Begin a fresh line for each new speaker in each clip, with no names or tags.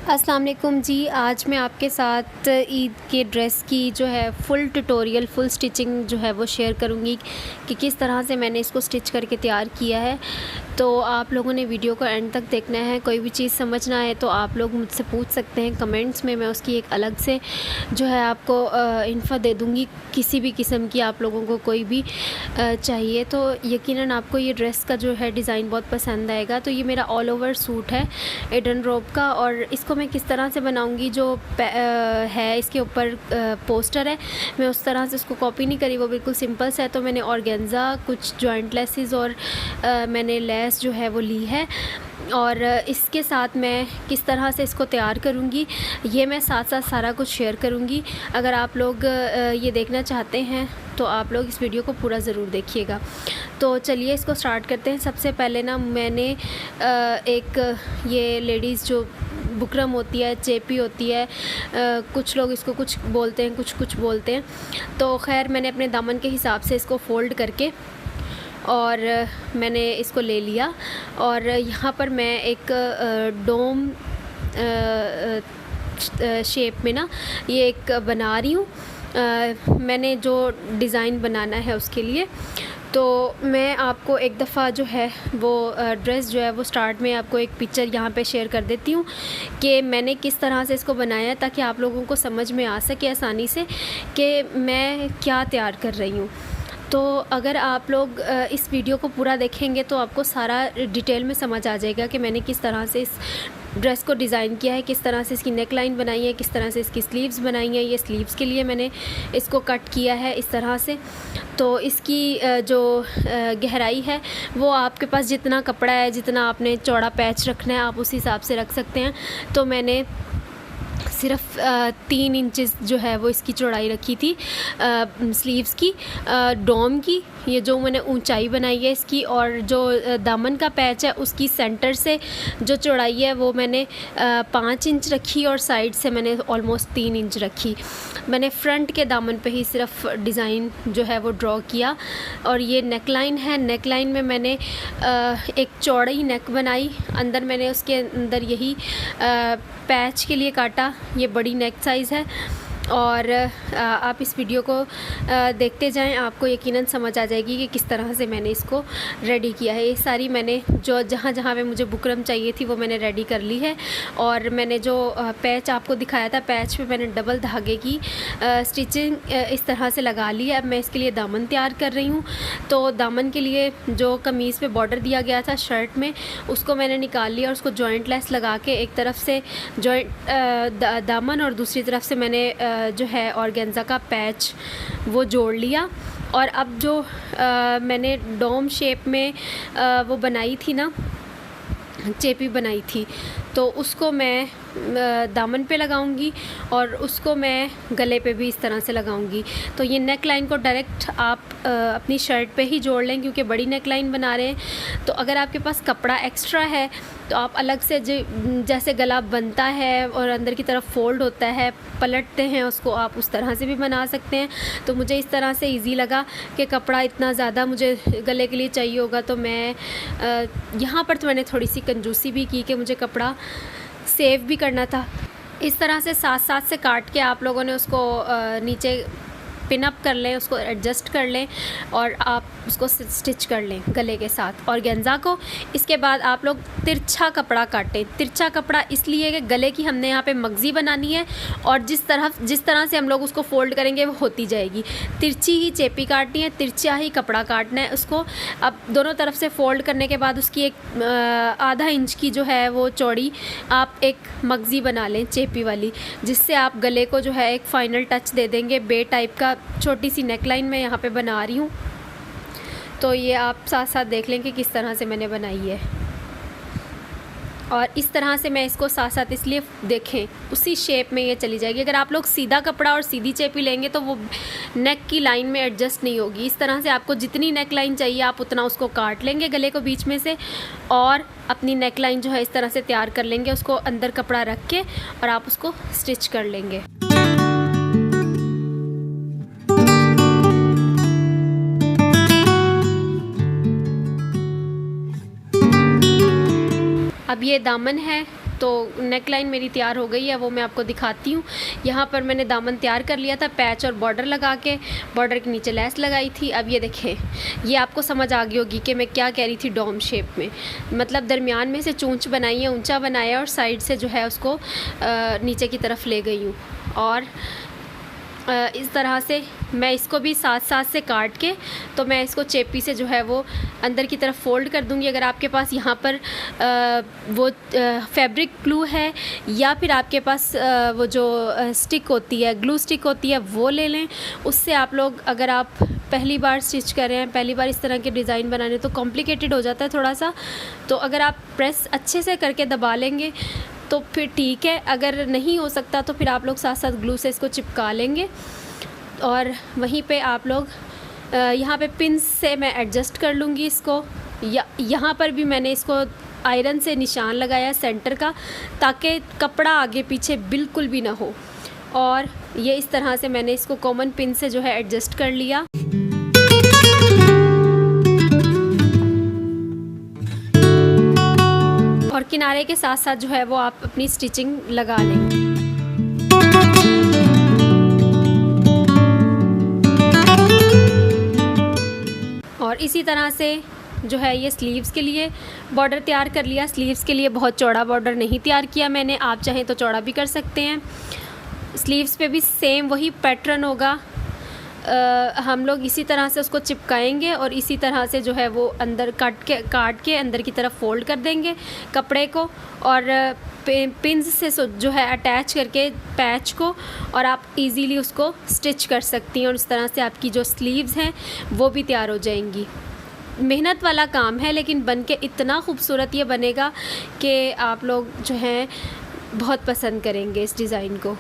अस्सलाम वालेकुम जी। आज मैं आपके साथ ईद के ड्रेस की जो है फुल ट्यूटोरियल फुल स्टिचिंग जो है वो शेयर करूँगी कि किस तरह से मैंने इसको स्टिच करके तैयार किया है। तो आप लोगों ने वीडियो को एंड तक देखना है। कोई भी चीज़ समझना है तो आप लोग मुझसे पूछ सकते हैं कमेंट्स में, मैं उसकी एक अलग से जो है आपको इन्फो दे दूँगी। किसी भी किस्म की आप लोगों को कोई भी चाहिए तो यकीनन आपको ये ड्रेस का जो है डिज़ाइन बहुत पसंद आएगा। तो ये मेरा ऑल ओवर सूट है एडन रोब का, और इसको मैं किस तरह से बनाऊंगी जो है इसके ऊपर पोस्टर है, मैं उस तरह से उसको कॉपी नहीं करी, वो बिल्कुल सिंपल सा है। तो मैंने ऑर्गेन्जा, कुछ जॉइंट लेसेस और मैंने लेस जो है वो ली है, और इसके साथ मैं किस तरह से इसको तैयार करूँगी ये मैं साथ साथ सारा कुछ शेयर करूँगी। अगर आप लोग ये देखना चाहते हैं तो आप लोग इस वीडियो को पूरा ज़रूर देखिएगा। तो चलिए इसको स्टार्ट करते हैं। सबसे पहले ना मैंने एक ये लेडीज़ जो बुकरम होती है, चेपी होती है, कुछ लोग इसको कुछ बोलते हैं, कुछ बोलते हैं। तो खैर मैंने अपने दामन के हिसाब से इसको फ़ोल्ड करके और मैंने इसको ले लिया, और यहाँ पर मैं एक डोम शेप में ना ये एक बना रही हूँ। मैंने जो डिज़ाइन बनाना है उसके लिए, तो मैं आपको एक दफ़ा जो है वो ड्रेस जो है वो स्टार्ट में आपको एक पिक्चर यहाँ पे शेयर कर देती हूँ कि मैंने किस तरह से इसको बनाया है, ताकि आप लोगों को समझ में आ सके आसानी से कि मैं क्या तैयार कर रही हूँ। तो अगर आप लोग इस वीडियो को पूरा देखेंगे तो आपको सारा डिटेल में समझ आ जाएगा कि मैंने किस तरह से इस ड्रेस को डिज़ाइन किया है, किस तरह से इसकी नेक लाइन बनाई है, किस तरह से इसकी स्लीव्स बनाई हैं। ये स्लीव्स के लिए मैंने इसको कट किया है इस तरह से। तो इसकी जो गहराई है वो आपके पास जितना कपड़ा है, जितना आपने चौड़ा पैच रखना है, आप उस हिसाब से रख सकते हैं। तो मैंने सिर्फ 3 इंचेस जो है वो इसकी चौड़ाई रखी थी स्लीव्स की, डोम की, ये जो मैंने ऊंचाई बनाई है इसकी, और जो दामन का पैच है उसकी सेंटर से जो चौड़ाई है वो मैंने 5 इंच रखी, और साइड से मैंने ऑलमोस्ट 3 इंच रखी। मैंने फ्रंट के दामन पे ही सिर्फ डिज़ाइन जो है वो ड्रॉ किया। और ये नेक लाइन है, नेक लाइन में मैंने एक चौड़ी नेक बनाई, अंदर मैंने उसके अंदर यही पैच के लिए काटा। ये बड़ी नेक साइज़ है, और आप इस वीडियो को देखते जाएं, आपको यकीनन समझ आ जाएगी कि किस तरह से मैंने इसको रेडी किया है। ये सारी मैंने जो जहाँ जहाँ पे मुझे बुकरम चाहिए थी वो मैंने रेडी कर ली है। और मैंने जो पैच आपको दिखाया था, पैच पे मैंने डबल धागे की स्टिचिंग इस तरह से लगा ली है। अब मैं इसके लिए दामन तैयार कर रही हूँ। तो दामन के लिए जो कमीज़ पे बॉर्डर दिया गया था शर्ट में, उसको मैंने निकाल लिया और उसको जॉइंट लेस लगा के एक तरफ से जॉइंट दामन और दूसरी तरफ से मैंने जो है ऑर्गेन्जा का पैच वो जोड़ लिया। और अब जो मैंने डोम शेप में वो बनाई थी ना, चेपी बनाई थी, तो उसको मैं दामन पे लगाऊंगी और उसको मैं गले पे भी इस तरह से लगाऊंगी। तो ये नेक लाइन को डायरेक्ट आप अपनी शर्ट पे ही जोड़ लें, क्योंकि बड़ी नेक लाइन बना रहे हैं। तो अगर आपके पास कपड़ा एक्स्ट्रा है तो आप अलग से जैसे गला बनता है और अंदर की तरफ फोल्ड होता है, पलटते हैं उसको, आप उस तरह से भी बना सकते हैं। तो मुझे इस तरह से इजी लगा कि कपड़ा इतना ज़्यादा मुझे गले के लिए चाहिए होगा, तो मैं यहाँ पर तो मैंने थोड़ी सी कंजूसी भी की कि मुझे कपड़ा सेव भी करना था। इस तरह से साथ साथ से काट के आप लोगों ने उसको नीचे पिन अप कर लें, उसको एडजस्ट कर लें और आप उसको स्टिच कर लें गले के साथ ऑर्गेन्जा को। इसके बाद आप लोग तिरछा कपड़ा काटें। तिरछा कपड़ा इसलिए कि गले की हमने यहाँ पे मगज़ी बनानी है, और जिस तरह से हम लोग उसको फ़ोल्ड करेंगे वो होती जाएगी। तिरछी ही चेपी काटनी है, तिरछा ही कपड़ा काटना है उसको। अब दोनों तरफ से फ़ोल्ड करने के बाद उसकी एक आधा इंच की जो है वो चौड़ी आप एक मगज़ी बना लें चेपी वाली, जिससे आप गले को जो है एक फ़ाइनल टच दे देंगे। बे टाइप का छोटी सी नेक लाइन मैं यहाँ पे बना रही हूँ। तो ये आप साथ साथ देख लें कि किस तरह से मैंने बनाई है, और इस तरह से मैं इसको साथ साथ इसलिए देखें उसी शेप में ये चली जाएगी। अगर आप लोग सीधा कपड़ा और सीधी चेपी लेंगे तो वो नेक की लाइन में एडजस्ट नहीं होगी। इस तरह से आपको जितनी नेक लाइन चाहिए आप उतना उसको काट लेंगे गले को बीच में से, और अपनी नेक लाइन जो है इस तरह से तैयार कर लेंगे, उसको अंदर कपड़ा रख के, और आप उसको स्टिच कर लेंगे। अब ये दामन है तो नेक लाइन मेरी तैयार हो गई है, वो मैं आपको दिखाती हूँ। यहाँ पर मैंने दामन तैयार कर लिया था पैच और बॉर्डर लगा के, बॉर्डर के नीचे लेस लगाई थी। अब ये देखें, ये आपको समझ आ गई होगी कि मैं क्या कह रही थी डोम शेप में, मतलब दरमियान में से चूंच बनाई है, ऊंचा बनाया और साइड से जो है उसको नीचे की तरफ ले गई हूँ। और इस तरह से मैं इसको भी साथ साथ से काट के, तो मैं इसको चेपी से जो है वो अंदर की तरफ फ़ोल्ड कर दूंगी। अगर आपके पास यहाँ पर वो फैब्रिक ग्लू है या फिर आपके पास वो जो स्टिक होती है, ग्लू स्टिक होती है, वो ले लें। उससे आप लोग, अगर आप पहली बार स्टिच कर रहे हैं, पहली बार इस तरह के डिज़ाइन बनाने, तो कॉम्प्लिकेटेड हो जाता है थोड़ा सा। तो अगर आप प्रेस अच्छे से करके दबा लेंगे तो फिर ठीक है, अगर नहीं हो सकता तो फिर आप लोग साथ साथ ग्लू से इसको चिपका लेंगे। और वहीं पे आप लोग यहाँ पे पिन से मैं एडजस्ट कर लूँगी इसको। यहाँ पर भी मैंने इसको आयरन से निशान लगाया सेंटर का, ताकि कपड़ा आगे पीछे बिल्कुल भी ना हो। और ये इस तरह से मैंने इसको कॉमन पिन से जो है एडजस्ट कर लिया। और किनारे के साथ साथ जो है वो आप अपनी स्टिचिंग लगा लें। और इसी तरह से जो है ये स्लीव्स के लिए बॉर्डर तैयार कर लिया। स्लीव्स के लिए बहुत चौड़ा बॉर्डर नहीं तैयार किया मैंने, आप चाहें तो चौड़ा भी कर सकते हैं। स्लीव्स पे भी सेम वही पैटर्न होगा। हम लोग इसी तरह से उसको चिपकाएंगे और इसी तरह से जो है वो अंदर काट के अंदर की तरफ फोल्ड कर देंगे कपड़े को, और पिंस से जो है अटैच करके पैच को, और आप इजीली उसको स्टिच कर सकती हैं। और इस तरह से आपकी जो स्लीव्स हैं वो भी तैयार हो जाएंगी। मेहनत वाला काम है, लेकिन बन के इतना खूबसूरत ये बनेगा कि आप लोग जो हैं बहुत पसंद करेंगे इस डिज़ाइन को।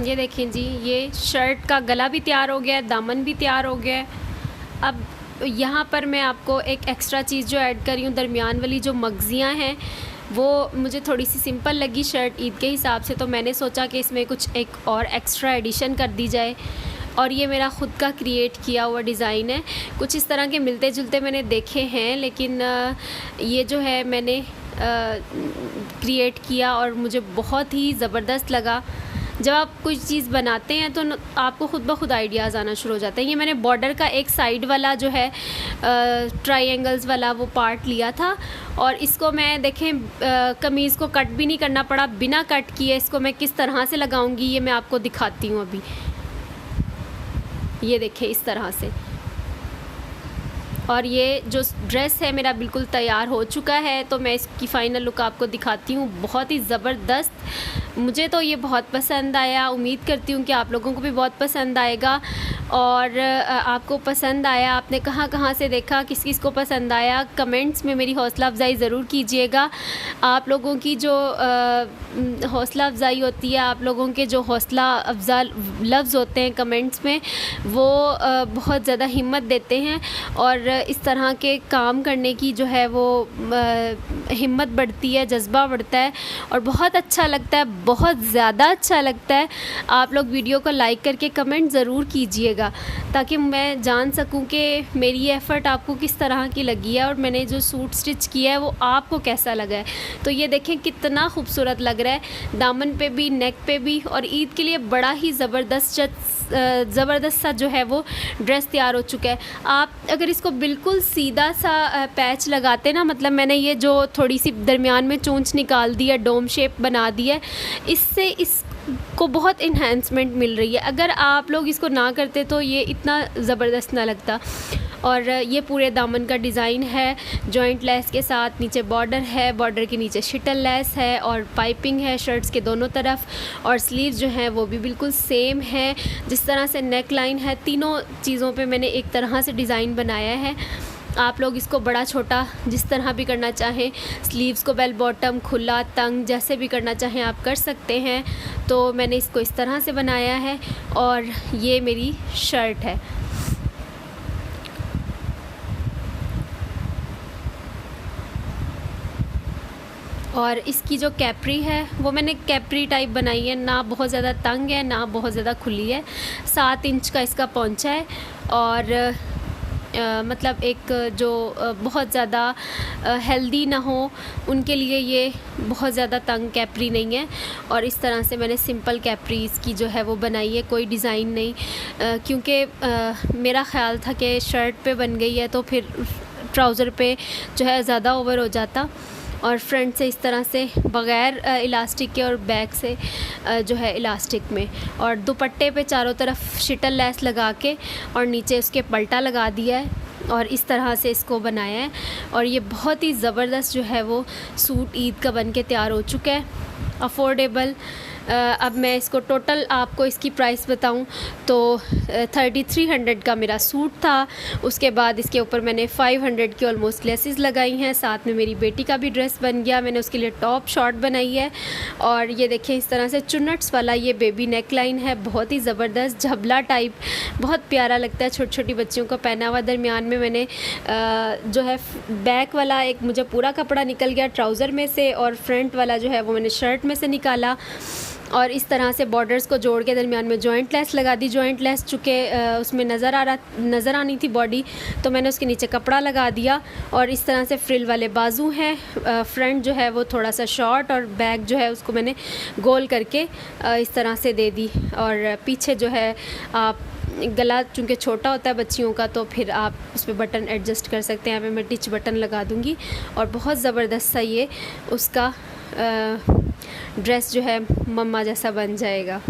ये देखें जी, ये शर्ट का गला भी तैयार हो गया है, दामन भी तैयार हो गया है। अब यहाँ पर मैं आपको एक एक्स्ट्रा चीज़ जो ऐड कर रही हूँ, दरमियान वाली जो मगजियाँ हैं वो मुझे थोड़ी सी सिंपल लगी शर्ट ईद के हिसाब से, तो मैंने सोचा कि इसमें कुछ एक और एक्स्ट्रा एडिशन कर दी जाए। और ये मेरा ख़ुद का क्रिएट किया हुआ डिज़ाइन है। कुछ इस तरह के मिलते जुलते मैंने देखे हैं, लेकिन ये जो है मैंने क्रिएट किया और मुझे बहुत ही ज़बरदस्त लगा। जब आप कोई चीज़ बनाते हैं तो आपको ख़ुद ब खुद आइडियाज़ आना शुरू हो जाते हैं। ये मैंने बॉर्डर का एक साइड वाला जो है ट्रायंगल्स वाला वो पार्ट लिया था, और इसको मैं देखें कमीज़ को कट भी नहीं करना पड़ा, बिना कट किए इसको मैं किस तरह से लगाऊंगी ये मैं आपको दिखाती हूँ अभी। ये देखें इस तरह से। और ये जो ड्रेस है मेरा बिल्कुल तैयार हो चुका है, तो मैं इसकी फ़ाइनल लुक आपको दिखाती हूँ। बहुत ही ज़बरदस्त, मुझे तो ये बहुत पसंद आया। उम्मीद करती हूँ कि आप लोगों को भी बहुत पसंद आएगा। और आपको पसंद आया, आपने कहाँ कहाँ से देखा, किस किस को पसंद आया, कमेंट्स में मेरी हौसला अफ़ज़ाई ज़रूर कीजिएगा। आप लोगों की जो हौसला अफ़ज़ाई होती है, आप लोगों के जो हौसला अफ़ज़ा लफ्ज़ होते हैं कमेंट्स में, वो बहुत ज़्यादा हिम्मत देते हैं और इस तरह के काम करने की जो है वो हिम्मत बढ़ती है, जज्बा बढ़ता है और बहुत अच्छा लगता है, बहुत ज़्यादा अच्छा लगता है। आप लोग वीडियो को लाइक करके कमेंट ज़रूर कीजिएगा ताकि मैं जान सकूं कि मेरी ये एफ़र्ट आपको किस तरह की लगी है और मैंने जो सूट स्टिच किया है वो आपको कैसा लगा है। तो ये देखें कितना खूबसूरत लग रहा है, दामन पे भी, नेक पे भी, और ईद के लिए बड़ा ही ज़बरदस्त सा जो है वो ड्रेस तैयार हो चुका है। आप अगर इसको बिल्कुल सीधा सा पैच लगाते ना, मतलब मैंने ये जो थोड़ी सी दरमियान में चोंच निकाल दी है, डोम शेप बना दी है, इससे इसको बहुत इन्हेंसमेंट मिल रही है। अगर आप लोग इसको ना करते तो ये इतना ज़बरदस्त ना लगता। और ये पूरे दामन का डिज़ाइन है जॉइंट लेस के साथ, नीचे बॉर्डर है, बॉर्डर के नीचे शिटल लेस है और पाइपिंग है शर्ट्स के दोनों तरफ, और स्लीव जो है वो भी बिल्कुल सेम है। जिस तरह से नेक लाइन है, तीनों चीज़ों पे मैंने एक तरह से डिज़ाइन बनाया है। आप लोग इसको बड़ा छोटा जिस तरह भी करना चाहें, स्लीव्स को बेल बॉटम, खुला, तंग, जैसे भी करना चाहें आप कर सकते हैं। तो मैंने इसको इस तरह से बनाया है और ये मेरी शर्ट है। और इसकी जो कैप्री है वो मैंने कैप्री टाइप बनाई है, ना बहुत ज़्यादा तंग है ना बहुत ज़्यादा खुली है। 7 इंच का इसका पौंचा है और मतलब एक जो बहुत ज़्यादा हेल्दी ना हो उनके लिए ये बहुत ज़्यादा तंग कैप्री नहीं है। और इस तरह से मैंने सिंपल कैप्री इसकी जो है वो बनाई है, कोई डिज़ाइन नहीं, क्योंकि मेरा ख़्याल था कि शर्ट पे बन गई है तो फिर ट्राउज़र पे जो है ज़्यादा ओवर हो जाता। और फ्रंट से इस तरह से बग़ैर इलास्टिक के और बैक से जो है इलास्टिक में, और दुपट्टे पे चारों तरफ शिटल लेस लगा के और नीचे उसके पल्टा लगा दिया है और इस तरह से इसको बनाया है। और ये बहुत ही ज़बरदस्त जो है वो सूट ईद का बन के तैयार हो चुका है, अफोर्डेबल। अब मैं इसको टोटल आपको इसकी प्राइस बताऊं तो 3300 का मेरा सूट था। उसके बाद इसके ऊपर मैंने 500 की ऑलमोस्ट लेसेस लगाई हैं, साथ में मेरी बेटी का भी ड्रेस बन गया, मैंने उसके लिए टॉप शॉर्ट बनाई है। और ये देखें इस तरह से चुन्नट्स वाला ये बेबी नेक लाइन है, बहुत ही ज़बरदस्त झबला टाइप, बहुत प्यारा लगता है छोटी छोटी बच्चियों को पहना हुआ। दरमियान में मैंने जो है बैक वाला एक मुझे पूरा कपड़ा निकल गया ट्राउज़र में से, और फ्रंट वाला जो है वो मैंने शर्ट में से निकाला। और इस तरह से बॉर्डर्स को जोड़ के दरमियान में जॉइंट लेस लगा दी। जॉइंट लेस चूँकि उसमें नज़र आनी थी बॉडी, तो मैंने उसके नीचे कपड़ा लगा दिया। और इस तरह से फ्रिल वाले बाजू हैं, फ्रंट जो है वो थोड़ा सा शॉर्ट और बैक जो है उसको मैंने गोल करके इस तरह से दे दी। और पीछे जो है आप गला चूँकि छोटा होता है बच्चियों का, तो फिर आप उस पर बटन एडजस्ट कर सकते हैं। यहाँ पे मैं टिच बटन लगा दूँगी और बहुत ज़बरदस्त सा ये उसका ड्रेस जो है मम्मा जैसा बन जाएगा।